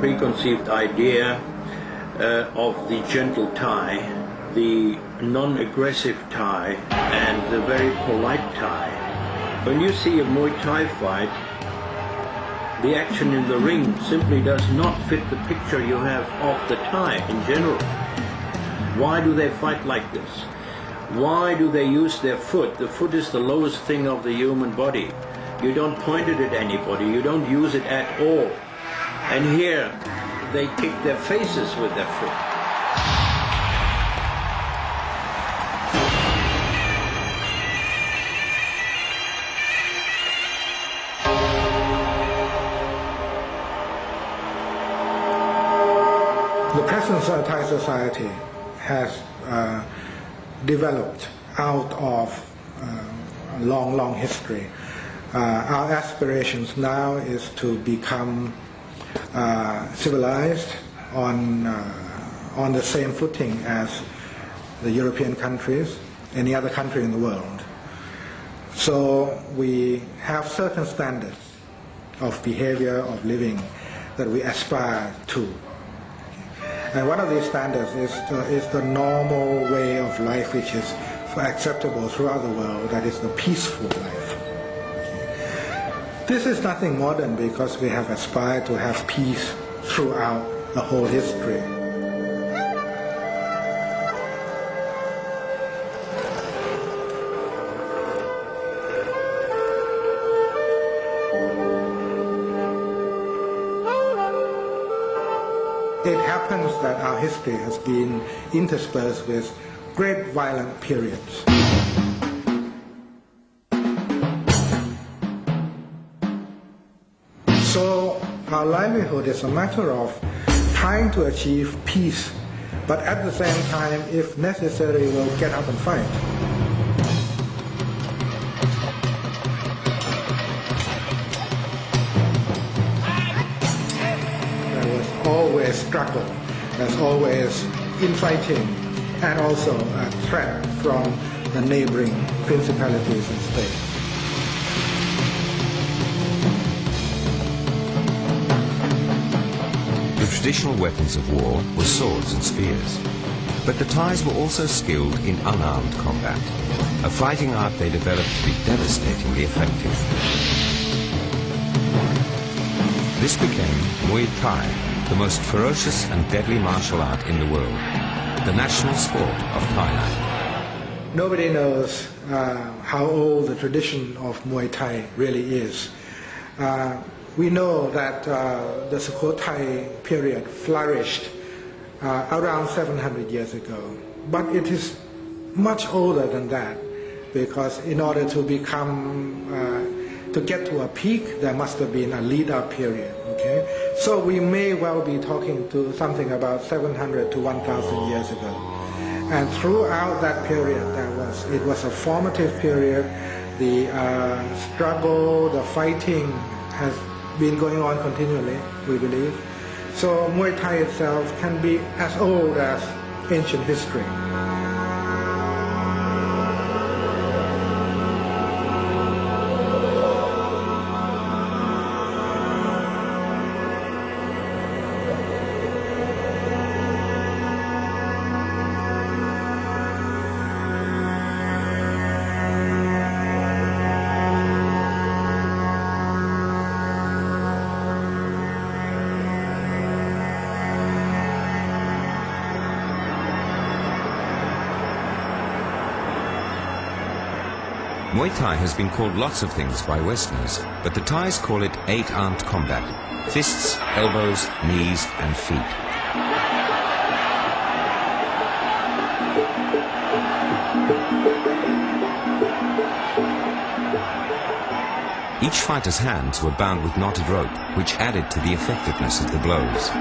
preconceived idea of the gentle Thai, the non-aggressive Thai, and the very polite Thai. When you see a Muay Thai fight, the action in the ring simply does not fit the picture you have of the Thai in general. Why do they fight like this? Why do they use their foot? The foot is the lowest thing of the human body. You don't point it at anybody, you don't use it at all. And here, they kick their faces with their foot. The present Thai society has developed out of a long history. Our aspirations now is to become civilized on the same footing as the European countries, any other country in the world. So we have certain standards of behavior, of living that we aspire to. And one of these standards is the normal way of life which is acceptable throughout the world, that is the peaceful life. This is nothing modern because we have aspired to have peace throughout the whole history. It happens that our history has been interspersed with great violent periods. So our livelihood is a matter of trying to achieve peace, but at the same time, if necessary, we'll get up and fight. There was always struggle, there's always infighting, and also a threat from the neighboring principalities and states. The traditional weapons of war were swords and spears. But the Thais were also skilled in unarmed combat, a fighting art they developed to be devastatingly effective. This became Muay Thai, the most ferocious and deadly martial art in the world, the national sport of Thailand. Nobody knows how old the tradition of Muay Thai really is. We know that the Sukhothai period flourished around 700 years ago, but it is much older than that, because in order to become, to get to a peak, there must have been a lead-up period. Okay, so we may well be talking to something about 700 to 1,000 years ago, and throughout that period, it was a formative period. The struggle, the fighting has been going on continually, we believe. So Muay Thai itself can be as old as ancient history. Muay Thai has been called lots of things by Westerners, but the Thais call it 8-armed combat: fists, elbows, knees and feet. Each fighter's hands were bound with knotted rope, which added to the effectiveness of the blows.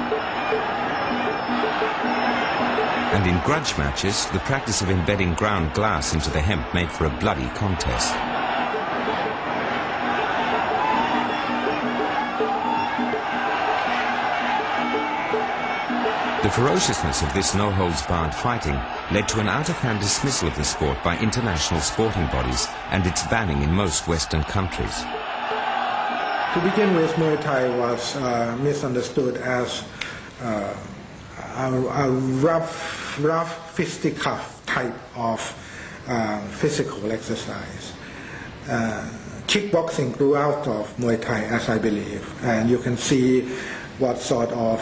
And in grudge matches, the practice of embedding ground glass into the hemp made for a bloody contest. The ferociousness of this no-holds-barred fighting led to an out-of-hand dismissal of the sport by international sporting bodies and its banning in most Western countries. To begin with, Muay Thai was misunderstood as a rough fisticuff type of physical exercise. Kickboxing grew out of Muay Thai, as I believe, and you can see what sort of,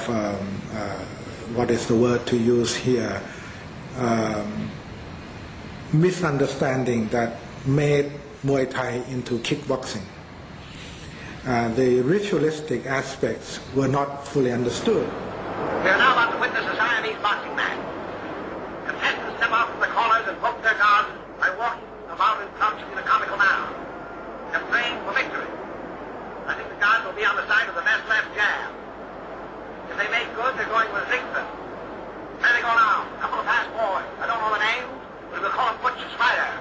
what is the word to use here, misunderstanding that made Muay Thai into kickboxing. The ritualistic aspects were not fully understood. We are now about to witness a Siamese boxing match. Contestants step off from the corners and poke their guards by walking about and crouching in a comical manner. They're praying for victory. I think the guards will be on the side of the best left jab. If they make good, they're going with Zigzag. There they go now. A couple of fast boys. I don't know the name, but we'll call them Butch's Fire.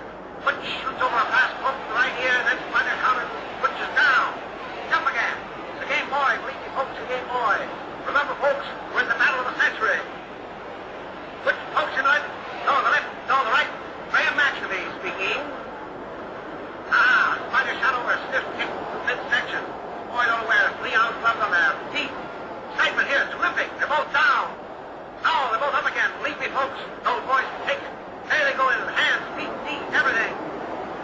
Butch shoots over a fast hook to the right ear, then Spider counters. Butch is down. Jump again. It's a game boy. Believe me, folks, a game boy. Remember, folks, we're in the battle of the century. Butch pokes in right. No, the left. No, the right. Graham Maxley speaking. Spider shot over a stiff kick to midsection. Boy, don't wear 3 ounce gloves on their feet. Excitement here. Terrific. They're both down. No, they're both up again. Believe me, folks, those boys take it. There they go in. Hands, feet, knees, everything.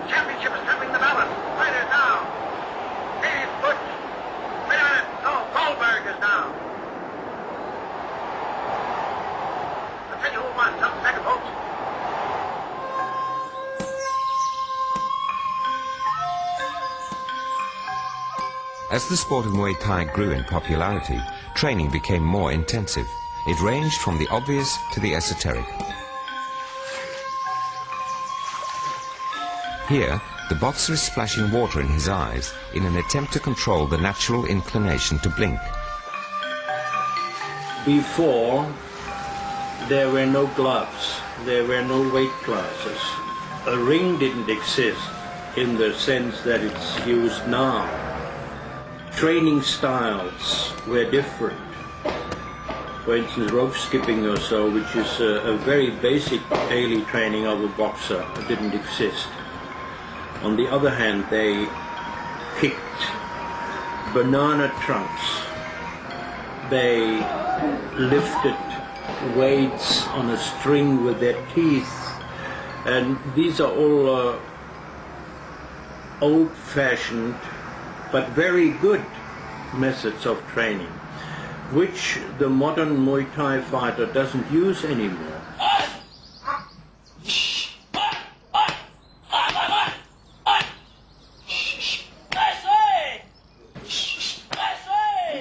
Championship is trembling the balance. Spider's down. Hey, Butch. Wait a minute. No, Goldberg is down. I'll tell you who won. Just a second, folks. As the sport of Muay Thai grew in popularity, training became more intensive. It ranged from the obvious to the esoteric. Here, the boxer is splashing water in his eyes in an attempt to control the natural inclination to blink. Before, there were no gloves, there were no weight classes. A ring didn't exist in the sense that it's used now. Training styles were different. For instance, rope skipping or so, which is a very basic daily training of a boxer, didn't exist. On the other hand, they picked banana trunks. They lifted weights on a string with their teeth. And these are all old-fashioned but very good methods of training, which the modern Muay Thai fighter doesn't use anymore.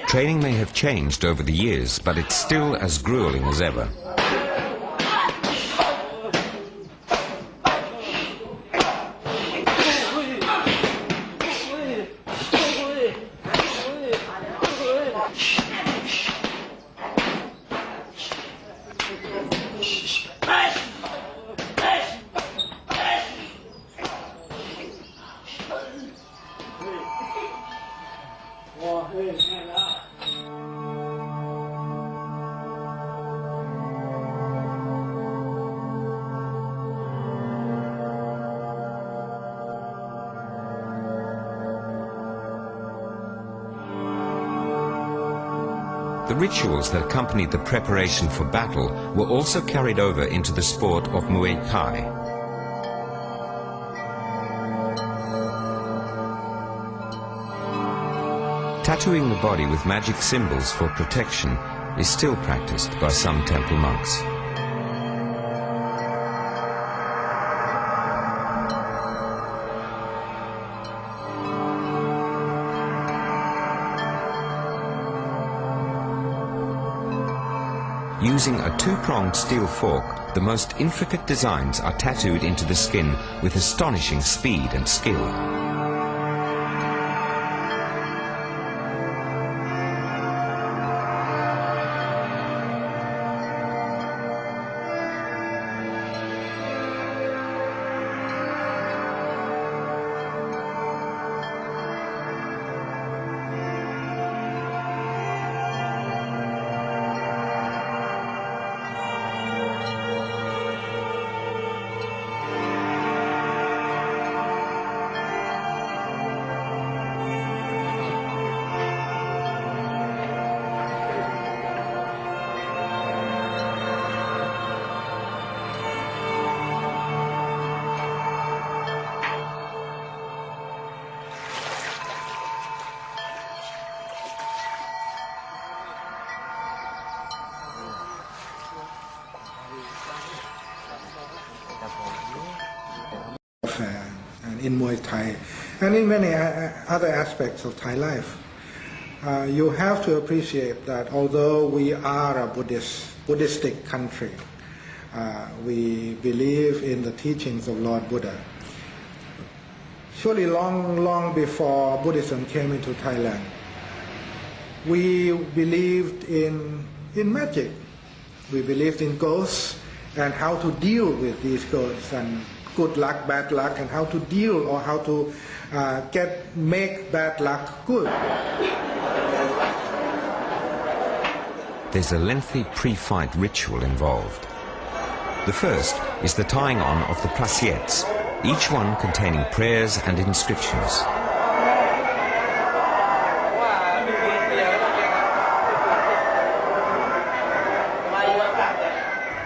Training may have changed over the years, but it's still as grueling as ever. The rituals that accompanied the preparation for battle were also carried over into the sport of Muay Thai. Tattooing the body with magic symbols for protection is still practiced by some temple monks. Using a two-pronged steel fork, the most intricate designs are tattooed into the skin with astonishing speed and skill. in Muay Thai and in many other aspects of Thai life. You have to appreciate that although we are a Buddhistic country, we believe in the teachings of Lord Buddha. Surely long before Buddhism came into Thailand, we believed in magic. We believed in ghosts and how to deal with these ghosts and good luck, bad luck, and how to deal or how to make bad luck good. There's a lengthy pre-fight ritual involved. The first is the tying on of the placettes, each one containing prayers and inscriptions.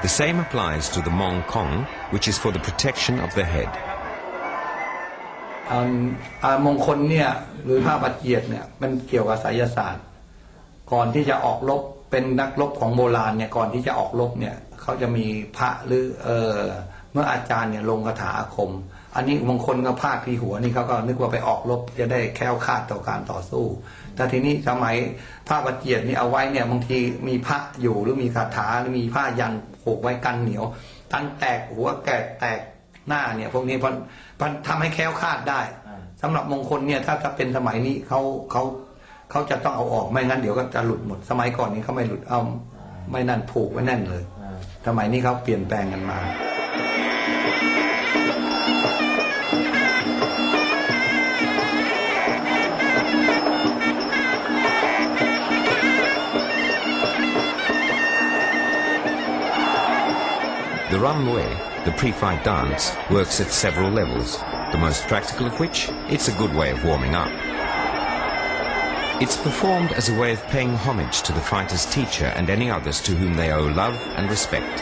The same applies to the mong kong, which is for the protection of the head. มงคลเนี่ยหรือผ้าปัจเจียดเนี่ยมันเกี่ยวกับไสยศาสตร์ก่อนที่จะออกรบเป็นนักรบของโบราณเนี่ยก่อนที่จะออกรบเนี่ยเขาจะมีพระหรือเมื่ออาจารย์เนี่ยลงคาถาอาคมอันนี้มงคลก็พาดที่หัวนี่เขาก็นึกว่าไปออกรบจะได้แคล้วคลาดต่อการต่อสู้แต่ทีนี้สมัยผ้าปัจเจียดนี่เอาไว้เนี่ยบางทีมีพระอยู่หรือมีคาถาหรือมีผ้ายันผูกไว้กันเหนียวตั้งแตกหัวแกะแตกหน้าเนี่ยพวกนี้มันทำให้แคล้วคลาดได้สำหรับมงคลเนี่ยถ้าเป็นสมัยนี้เขาจะต้องเอาออกไม่งั้นเดี๋ยวก็จะหลุดหมดสมัยก่อนนี้เขาไม่หลุดเอาไม่นั่นผูกไว้แน่นเลยสมัยนี้เขาเปลี่ยนแปลงกันมา The runway, the pre-fight dance, works at several levels, the most practical of which, it's a good way of warming up. It's performed as a way of paying homage to the fighter's teacher and any others to whom they owe love and respect.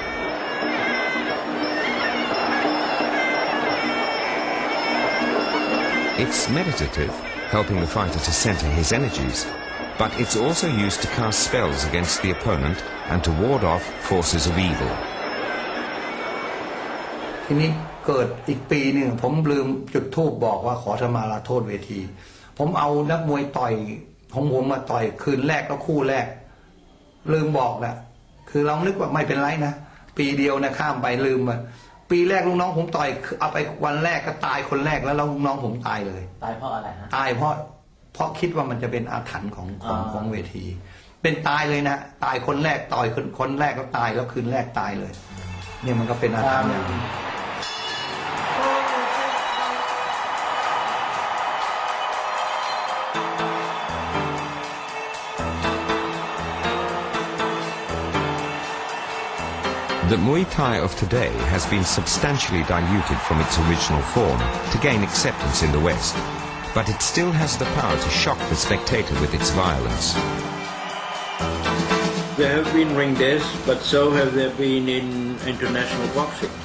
It's meditative, helping the fighter to center his energies, but it's also used to cast spells against the opponent and to ward off forces of evil. ทีนี้เกิดอีกปีหนึ่งผมลืมจุดธูปบอกว่าขอสมาลาโทษเวทีผมเอานักมวยต่อยของผมมาต่อยคืนแรกแล้วคู่แรกลืมบอกนะคือเรานึกว่าไม่เป็นไรนะปีเดียวนะข้ามไปลืมมาปีแรกลูกน้องผมต่อยเอาไปวันแรกก็ตายคนแรกแล้วลูกน้องผมตายเลยตายเพราะอะไรฮะตายเพราะคิดว่ามันจะเป็นอาถรรพ์ของเวทีเป็นตายเลยนะตายคนแรกต่อยคนแรกก็ตายแล้วคืนแรกตายเลยเนี่ยมันก็เป็นอาถรรพ์อย่างนี้ The Muay Thai of today has been substantially diluted from its original form to gain acceptance in the West, but it still has the power to shock the spectator with its violence. There have been ring deaths, but so have there been in international boxing.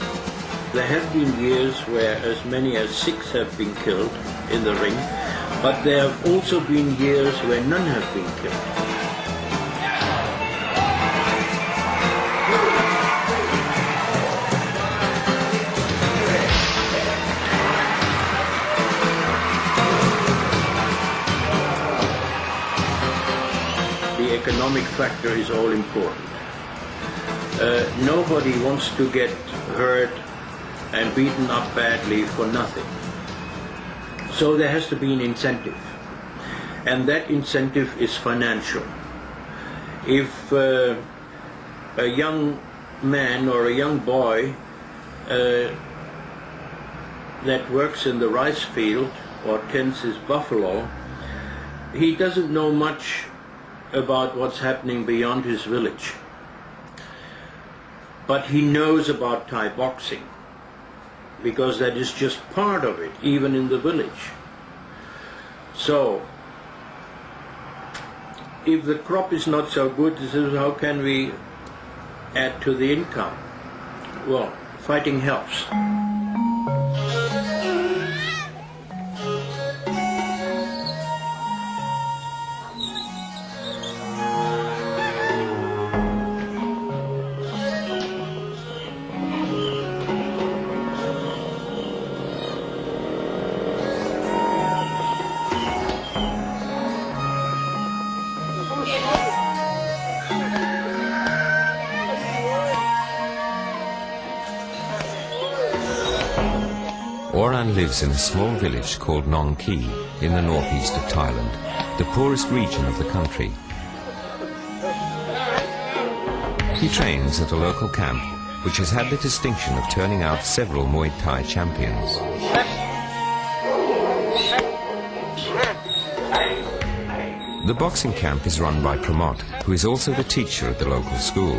There have been years where as many as 6 have been killed in the ring, but there have also been years where none have been killed. The economic factor is all important. Nobody wants to get hurt and beaten up badly for nothing. So there has to be an incentive, and that incentive is financial. If a young man or a young boy that works in the rice field or tends his buffalo, he doesn't know much about what's happening beyond his village. But he knows about Thai boxing, because that is just part of it, even in the village. So, if the crop is not so good, this is how can we add to the income? Well, fighting helps. Oran lives in a small village called Nong Ki in the northeast of Thailand, the poorest region of the country. He trains at a local camp which has had the distinction of turning out several Muay Thai champions. The boxing camp is run by Pramod, who is also the teacher at the local school.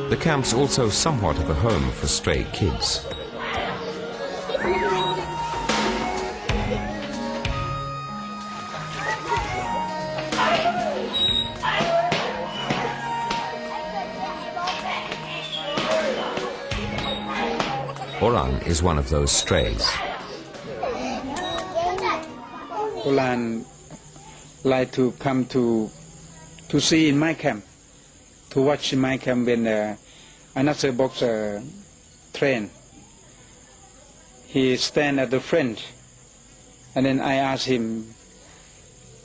The camp's also somewhat of a home for stray kids. Oran is one of those strays. Oran like to come to see in my camp, to watch in my camp when another boxer train. He stand at the front, and then I ask him,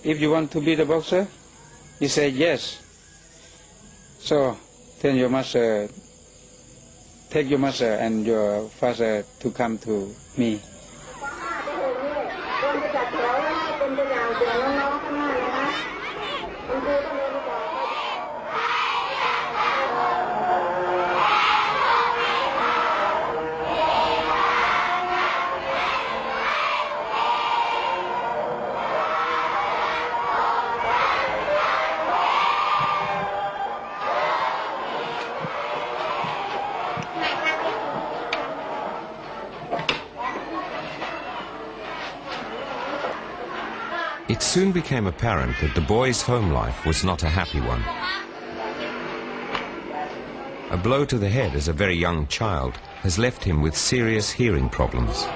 if you want to be the boxer? He said yes. So then you must take your mother and your father to come to me. It soon became apparent that the boy's home life was not a happy one. A blow to the head as a very young child has left him with serious hearing problems.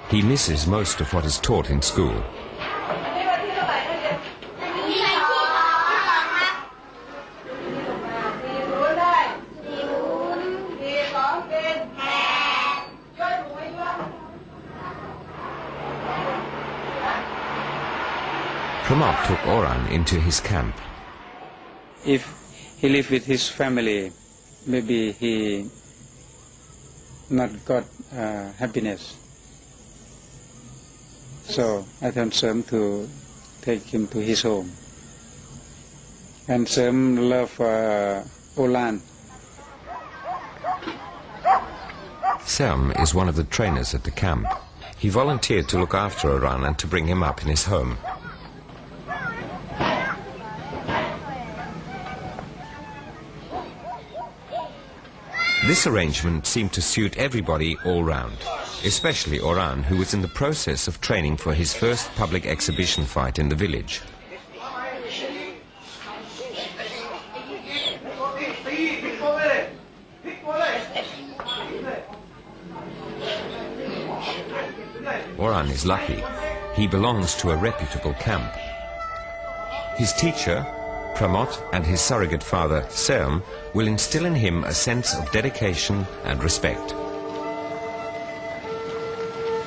He misses most of what is taught in school. Pramod took Oran into his camp. If he live with his family, maybe he not got happiness. So I told Serm to take him to his home. And Serm love Oran. Serm is one of the trainers at the camp. He volunteered to look after Oran and to bring him up in his home. This arrangement seemed to suit everybody all round, especially Oran, who was in the process of training for his first public exhibition fight in the village. Oran is lucky. He belongs to a reputable camp. His teacher, Pramod, and his surrogate father, Serm, will instill in him a sense of dedication and respect.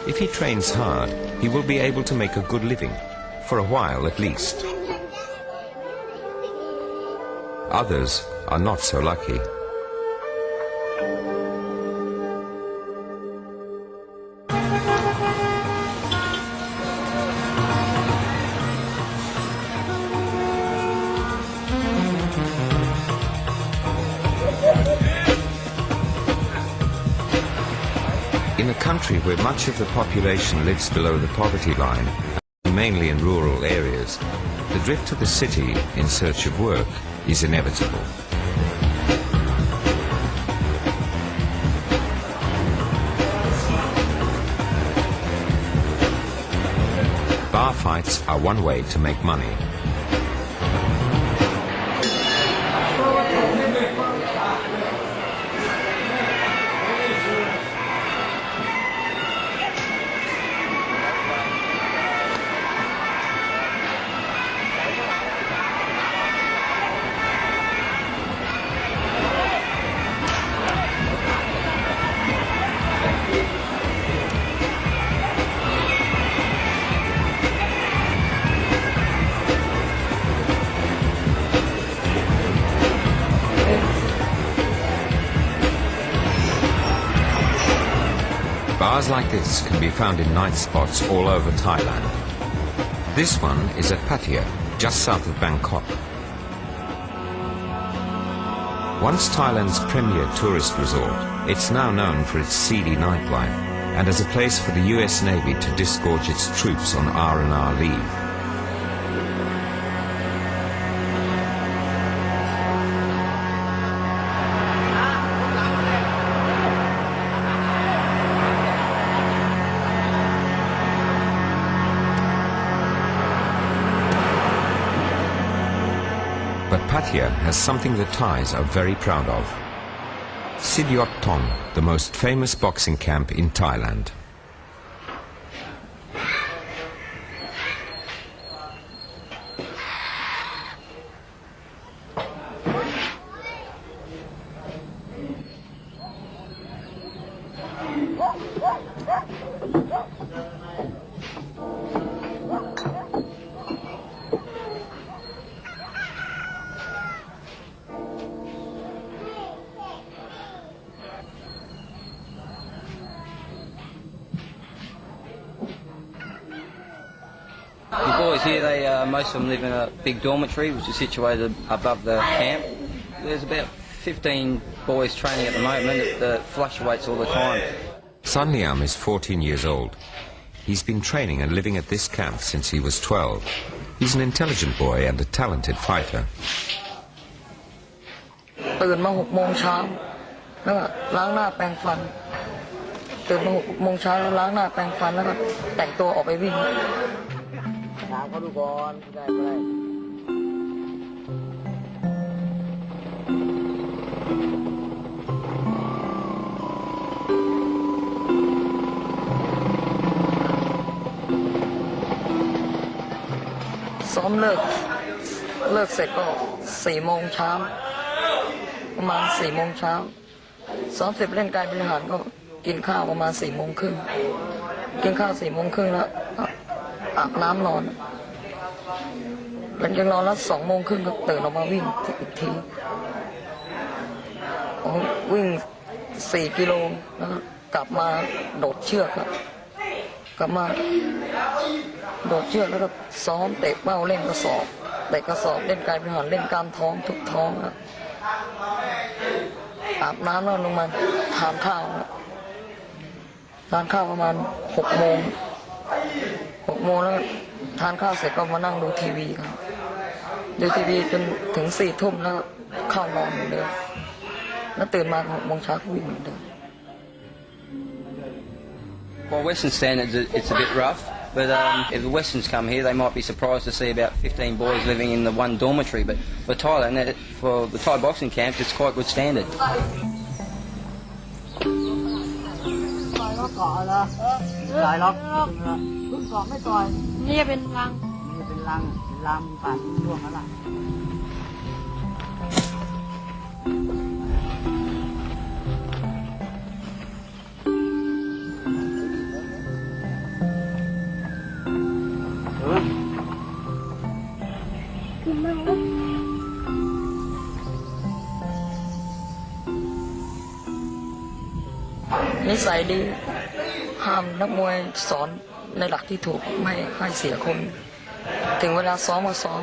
If he trains hard, he will be able to make a good living, for a while at least. Others are not so lucky. In a country where much of the population lives below the poverty line, and mainly in rural areas, the drift to the city in search of work is inevitable. Bar fights are one way to make money. Bars like this can be found in night spots all over Thailand. This one is at Pattaya, just south of Bangkok. Once Thailand's premier tourist resort, it's now known for its seedy nightlife and as a place for the US Navy to disgorge its troops on R&R leave. But Pattaya has something that Thais are very proud of. Sidyot Thon, the most famous boxing camp in Thailand. The boys here, most of them live in a big dormitory which is situated above the camp. There's about 15 boys training at the moment. It fluctuates all the time. San Liam is 14 years old. He's been training and living at this camp since he was 12. He's an intelligent boy and a talented fighter. ตื่นมา6 โมงเช้าแล้วก็ล้างหน้าแปรงฟันตื่นมา6 โมงเช้าแล้วล้างหน้าแปรงฟันแล้วก็แต่งตัวออกไปวิ่งถามเขาดูก่อนได้ไหมซ้อมเลิกเสร็จก็4 โมงเช้าประมาณ4 โมงเช้าซ้อมเสร็จเล่นการบริหารก็กินข้าวประมาณ4 โมงครึ่งกินข้าว4 โมงครึ่งแล้วอาบน้ำนอนหลังจากนอนแล้ว2 โมงครึ่งก็ตื่นออกมาวิ่งอีกทีวิ่ง4 กิโลแล้วกลับมาโดดเชือกครับกลับมาโดดเชือกแล้วก็ซ้อมเตะเป้าเล่นกระสอบเตะกระสอบเล่นการบริหารเล่นกล้ามท้องทุกท้องครับอาบน้ำแล้วลงมาทานข้าวประมาณ6 โมงแล้วทานข้าวเสร็จก็มานั่งดูทีวีครับดูทีวีจนถึง4 ทุ่มแล้วเข้านอนเหมือนเดิมแล้วตื่นมา6 โมงเช้าก็วิ่งเหมือนเดิม Well, Western standards, it's a bit rough, but if the Westerns come here, they might be surprised to see about 15 boys living in the one dormitory. But for Thailand, for the Thai boxing camps, it's quite good standard. นี่จะเป็นรังปั่นช่วงนั้นแหละนิสัยดีห้ามนักมวยสอนในหลักที่ถูกไม่ให้เสียคนถึงเวลาซ้อมมาซ้อม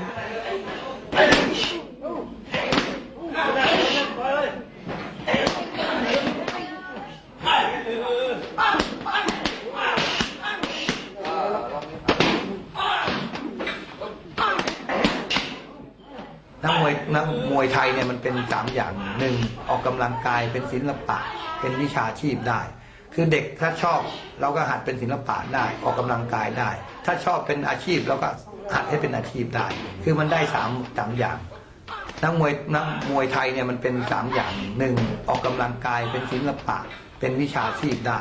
นักมวยไทยเนี่ยมันเป็น3 อย่าง 1. ออกกำลังกายเป็นศิลปะเป็นวิชาชีพได้คือเด็กถ้าชอบเราก็หัดเป็นศิลปะได้ออกกำลังกายได้ถ้าชอบเป็นอาชีพเราก็หัดให้เป็นอาชีพได้คือมันได้3 อย่างนักมวยไทยเนี่ยมันเป็น3 อย่าง 1. ออกกำลังกายเป็นศิลปะเป็นวิชาชีพได้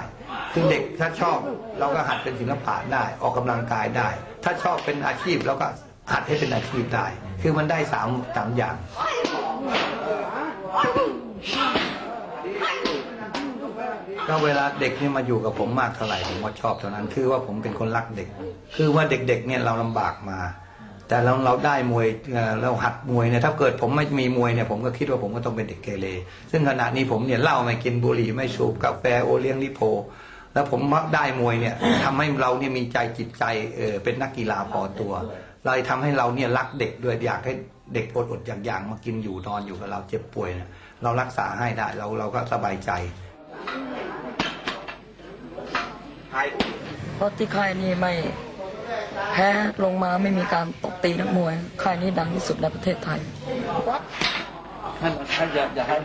คือเด็กถ้าชอบเราก็หัดเป็นศิลปะได้ออกกำลังกายได้ถ้าชอบเป็นอาชีพเราก็หัดให้เป็นอาชีพได้คือมันได้3 อย่างก็เวลาเด็กนี่มาอยู่กับผมมากเท่าไหร่ผมก็ชอบเท่านั้นคือว่าผมเป็นคนรักเด็กคือว่าเด็กๆเนี่ยเราลำบากมาแต่เราได้มวยเราหัดมวยเนี่ยถ้าเกิดผมไม่มีมวยเนี่ยผมก็คิดว่าผมก็ต้องเป็นเด็กเกเรซึ่งขณะนี้ผมเนี่ยเหล้าไม่กินบุหรี่ไม่สูบกาแฟโอเลี้ยงลิโพ แล้วผมได้มวยเนี่ยทำให้เราเนี่ยมีใจจิตใจเป็นนักกีฬาพอตัวเลยทำให้เราเนี่ยรักเด็กด้วยอยากให้เด็กอดอยากมากินอยู่นอนอยู่กับเราเจ็บป่วยเนี่ยเรารักษาให้ได้เราก็สบายใจเพราะที่ค่ายนี้ไม่แพ้ลงมาไม่มีการตบตีนักมวยค่ายนี้ดังที่สุดในประเทศไทยท่านอย่าให้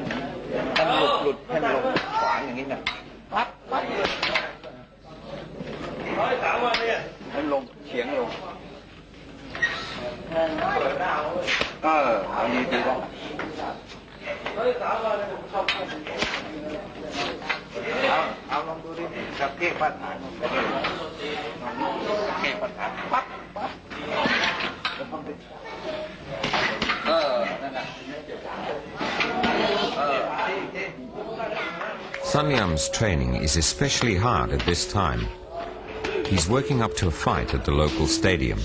ท่านหลุดให้มันลงขวางอย่างนี้นะให้ลงเฉียงลงเอาดีแล้วเอาลองดูดิกับเก้ปัญหาเก้ปัญหาปั๊บนั่นแหละSun Yam's training is especially hard at this time. He's working up to a fight at the local stadium.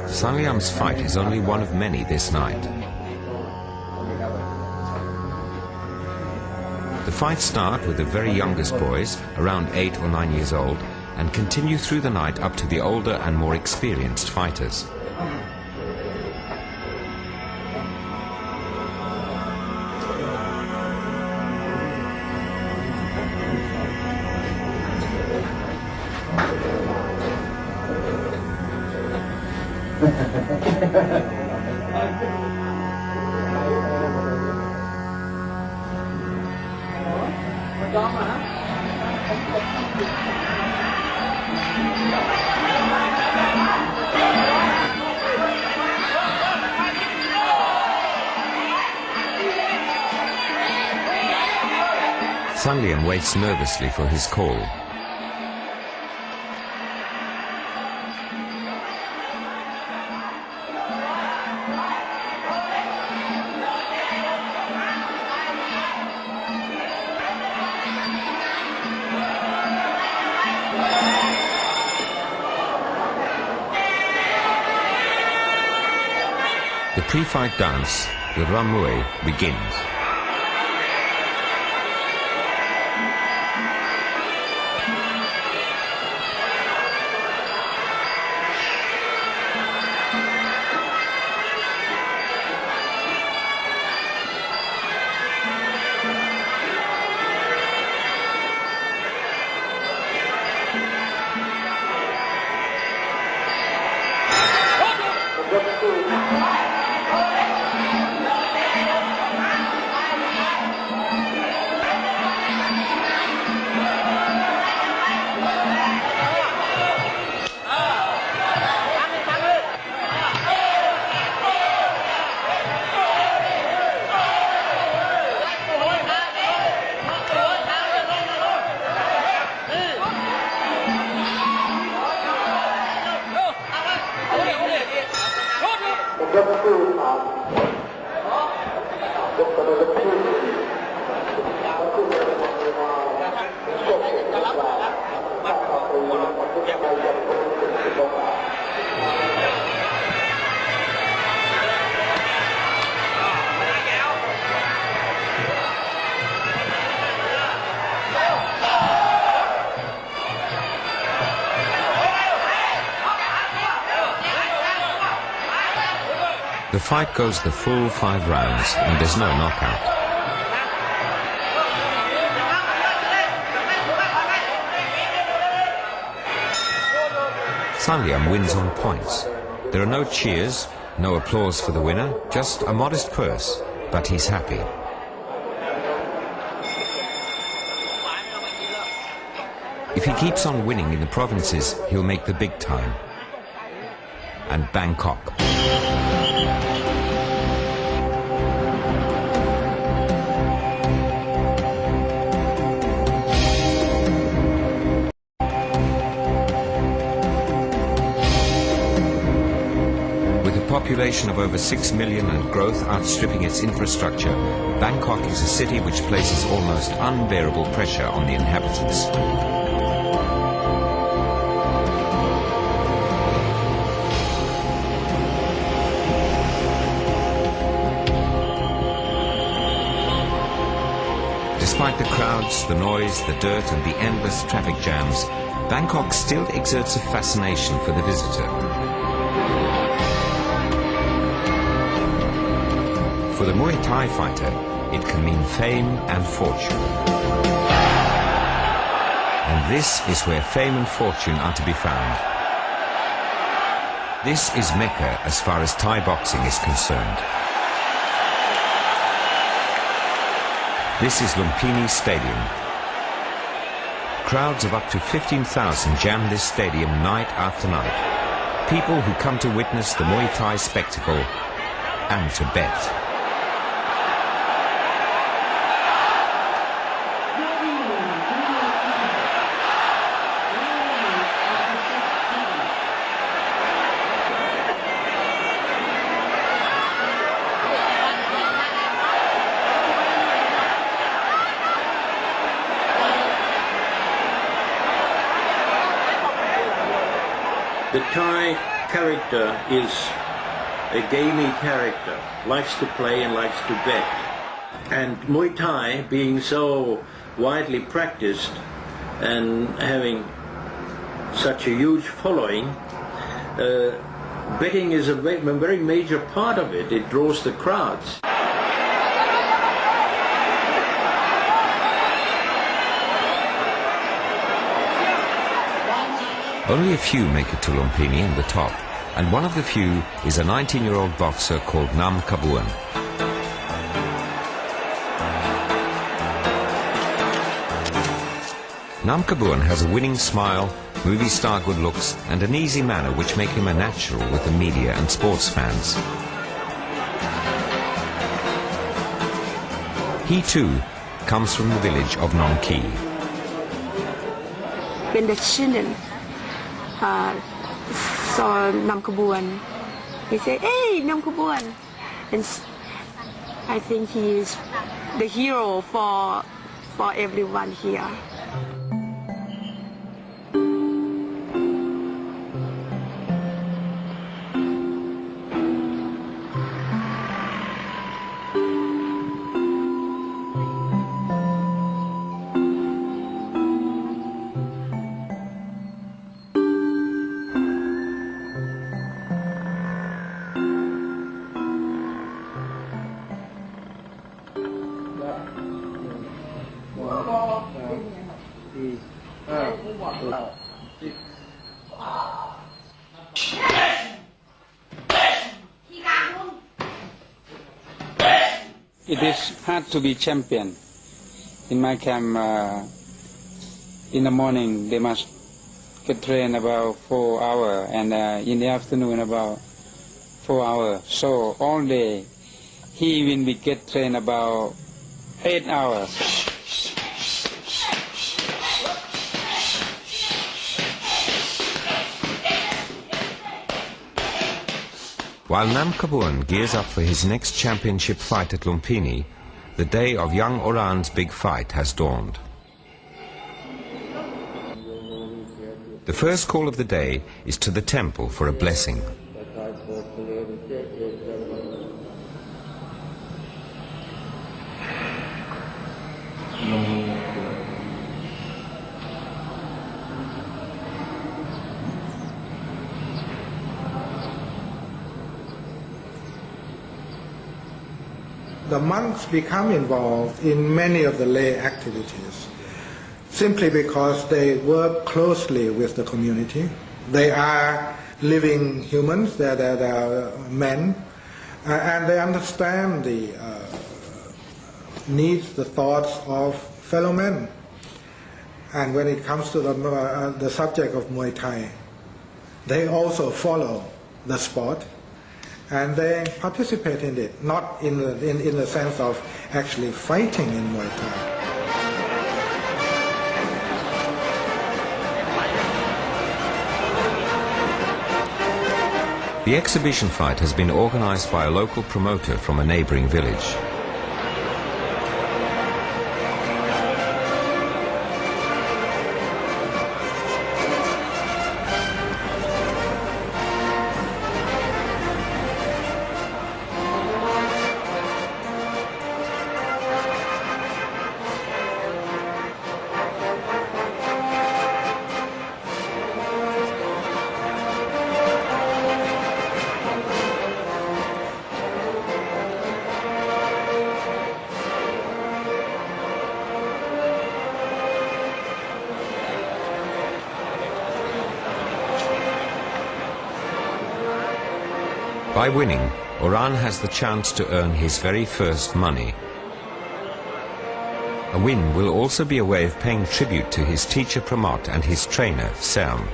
Sun Yam's fight is only one of many this night. The fights start with the very youngest boys, around 8 or 9 years old, and continue through the night up to the older and more experienced fighters. Sun Liam waits nervously for his call. The pre-fight dance, the Ramue, begins. The fight goes the full 5 rounds and there's no knockout. Sun Liam wins on points. There are no cheers, no applause for the winner, just a modest purse, but he's happy. If he keeps on winning in the provinces, he'll make the big time. And Bangkok. population of over 6 million and growth outstripping its infrastructure, Bangkok is a city which places almost unbearable pressure on the inhabitants. Despite the crowds, the noise, the dirt and the endless traffic jams, Bangkok still exerts a fascination for the visitor. For the Muay Thai fighter, it can mean fame and fortune. And this is where fame and fortune are to be found. This is Mecca as far as Thai boxing is concerned. This is Lumpini Stadium. Crowds of up to 15,000 jam this stadium night after night. People who come to witness the Muay Thai spectacle and to bet. The Thai character is a gamey character, likes to play and likes to bet. And Muay Thai, being so widely practiced and having such a huge following, betting is a very major part of it. It draws the crowds. Only a few make it to Lumpini in the top, and one of the few is a 19-year-old boxer called Nam Kabuan. Nam Kabuan has a winning smile, movie star good looks, and an easy manner which make him a natural with the media and sports fans. He too comes from the village of Nong Ki. When the children saw Nam Kabuan, he said, "Hey, Nam Kabuan!" And I think he is the hero for everyone here. It is hard to be champion. In my camp, in the morning they must get trained about 4 hours, and in the afternoon about 4 hours. So all day he will be get trained about 8 hours. While Nam Kabuan gears up for his next championship fight at Lumpini, the day of young Oran's big fight has dawned. The first call of the day is to the temple for a blessing. The monks become involved in many of the lay activities simply because they work closely with the community. They are living humans, they're men, and they understand the needs, the thoughts of fellow men. And when it comes to the subject of Muay Thai, they also follow the sport. And they participate in it, not in the sense of actually fighting in Muay Thai. The exhibition fight has been organized by a local promoter from a neighboring village. By winning, Orhan has the chance to earn his very first money. A win will also be a way of paying tribute to his teacher Pramod and his trainer Selm.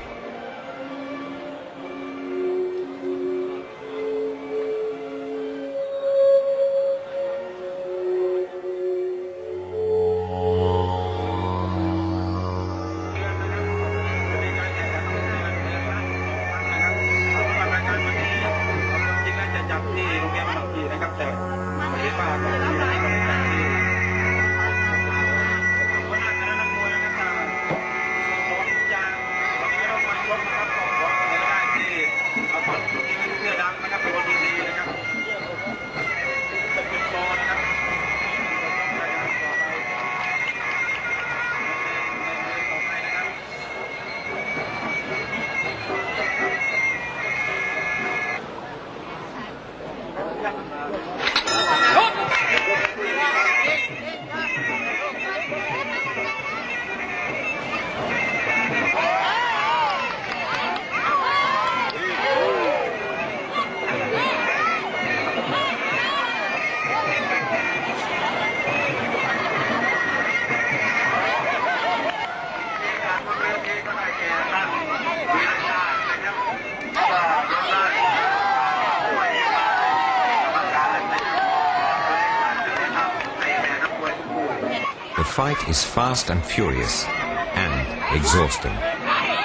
The fight is fast and furious and exhausting,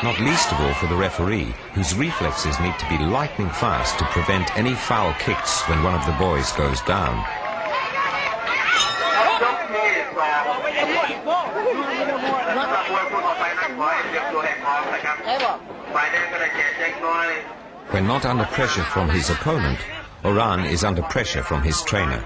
not least of all for the referee, whose reflexes need to be lightning fast to prevent any foul kicks when one of the boys goes down. When not under pressure from his opponent, Orhan is under pressure from his trainer.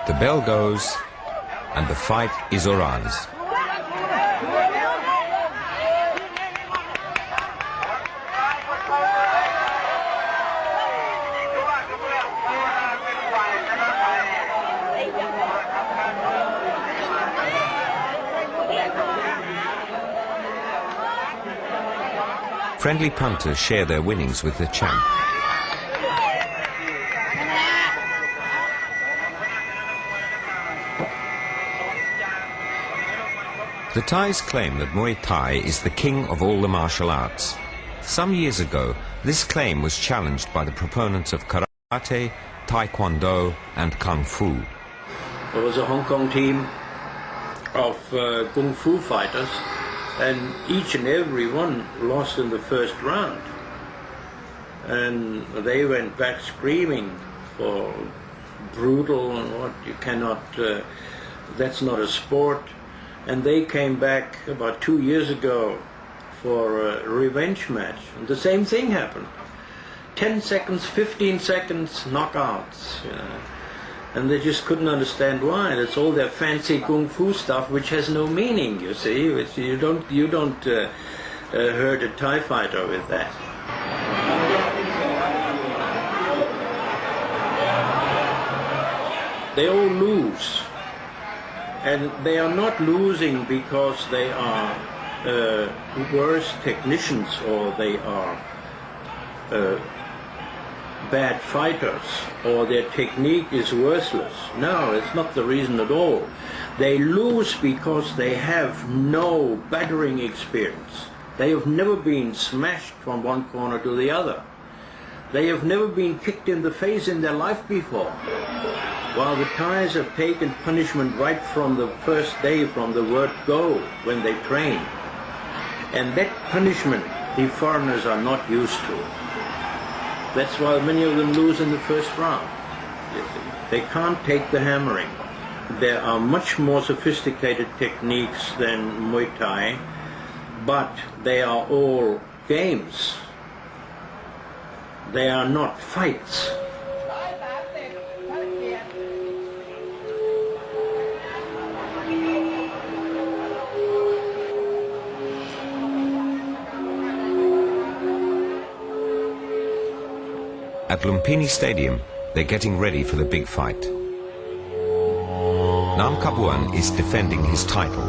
The bell goes and the fight is Oran's. Friendly punters share their winnings with the champ. The Thais claim that Muay Thai is the king of all the martial arts. Some years ago, this claim was challenged by the proponents of karate, taekwondo and kung fu. There was a Hong Kong team of kung fu fighters, and each and every one lost in the first round. And they went back screaming for brutal and what you cannot, that's not a sport. And they came back about 2 years ago for a revenge match. And the same thing happened. 10 seconds, 15 seconds, knockouts. And they just couldn't understand why. It's all their fancy kung fu stuff, which has no meaning. You see, you don't hurt a Thai fighter with that. They all lose, and they are not losing because they are worse technicians or they are bad fighters or their technique is worthless. No, it's not the reason at all. They lose because they have no battering experience. They have never been smashed from one corner to the other. They have never been kicked in the face in their life before. While the Thais have taken punishment right from the first day, from the word go, when they train. And that punishment the foreigners are not used to. That's why many of them lose in the first round. They can't take the hammering. There are much more sophisticated techniques than Muay Thai, but they are all games. They are not fights. At Lumpini Stadium, they're getting ready for the big fight. Nam Kabuan is defending his title.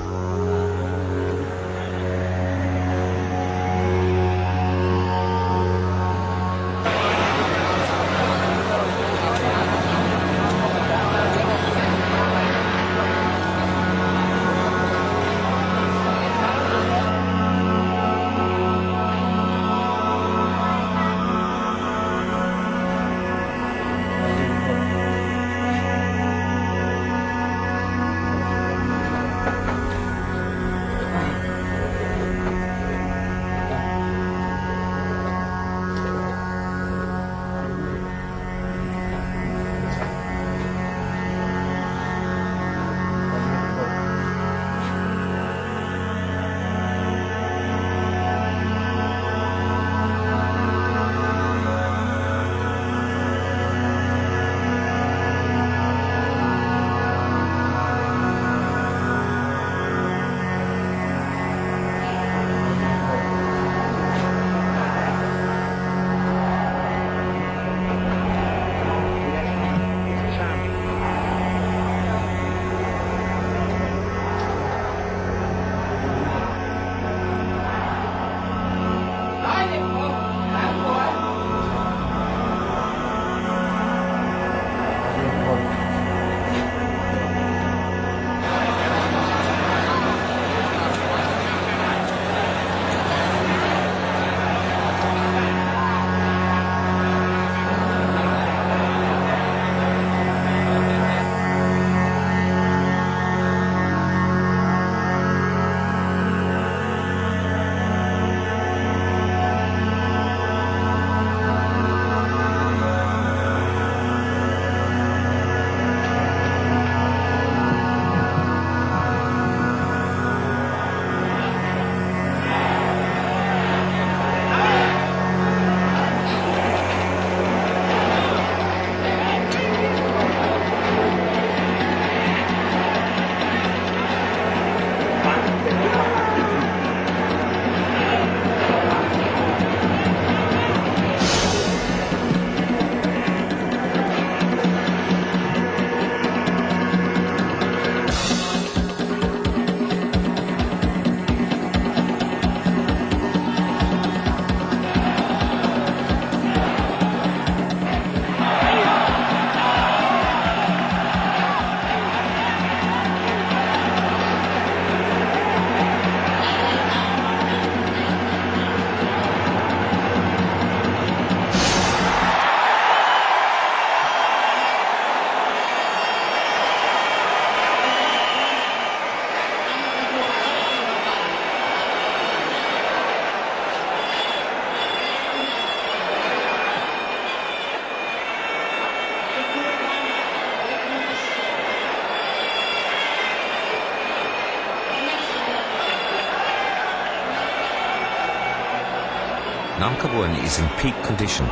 Namkabuan is in peak condition,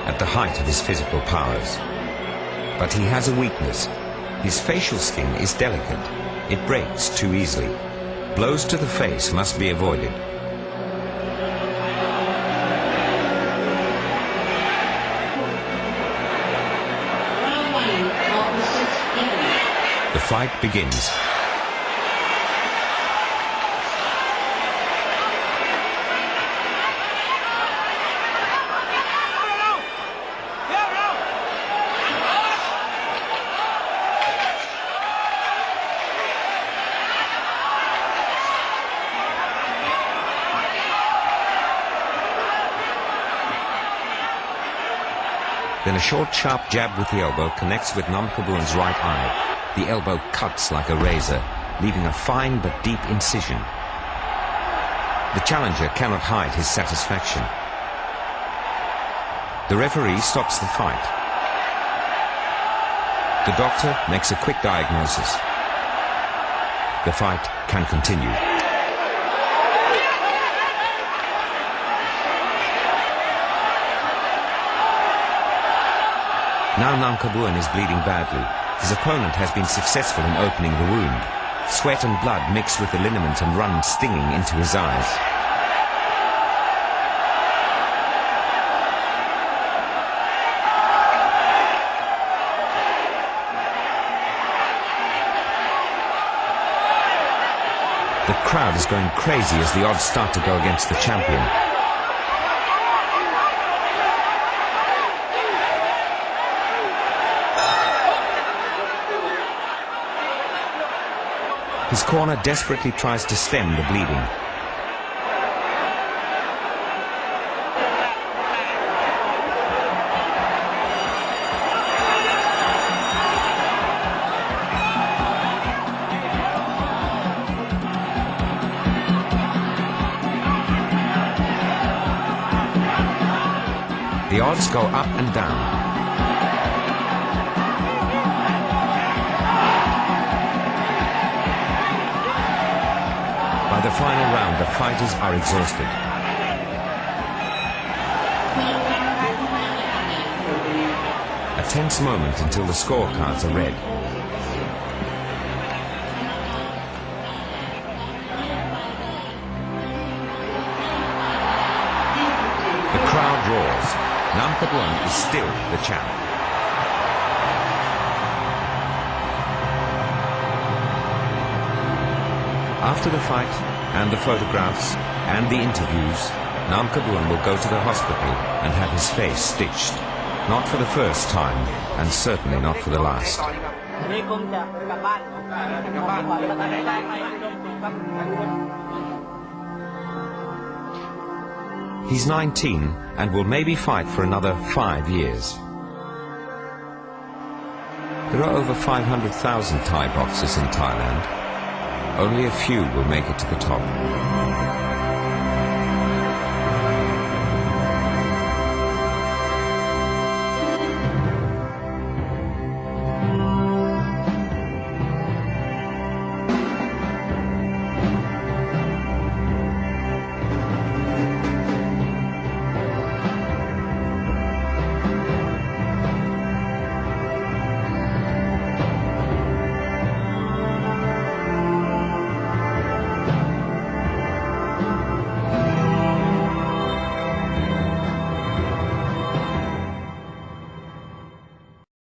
at the height of his physical powers. But he has a weakness. His facial skin is delicate. It breaks too easily. Blows to the face must be avoided. The fight begins. Then a short, sharp jab with the elbow connects with Namkabuan's right eye. The elbow cuts like a razor, leaving a fine but deep incision. The challenger cannot hide his satisfaction. The referee stops the fight. The doctor makes a quick diagnosis. The fight can continue. Now Namkabuan is bleeding badly. His opponent has been successful in opening the wound. Sweat and blood mix with the liniment and run stinging into his eyes. The crowd is going crazy as the odds start to go against the champion. His corner desperately tries to stem the bleeding. The odds go up and down. By the final round, the fighters are exhausted. A tense moment until the scorecards are read. The crowd roars. Namkabuan is still the champ. After the fight, and the photographs, and the interviews, Namkabuan will go to the hospital and have his face stitched. Not for the first time, and certainly not for the last. He's 19 and will maybe fight for another 5 years. There are over 500,000 Thai boxers in Thailand. Only a few will make it to the top.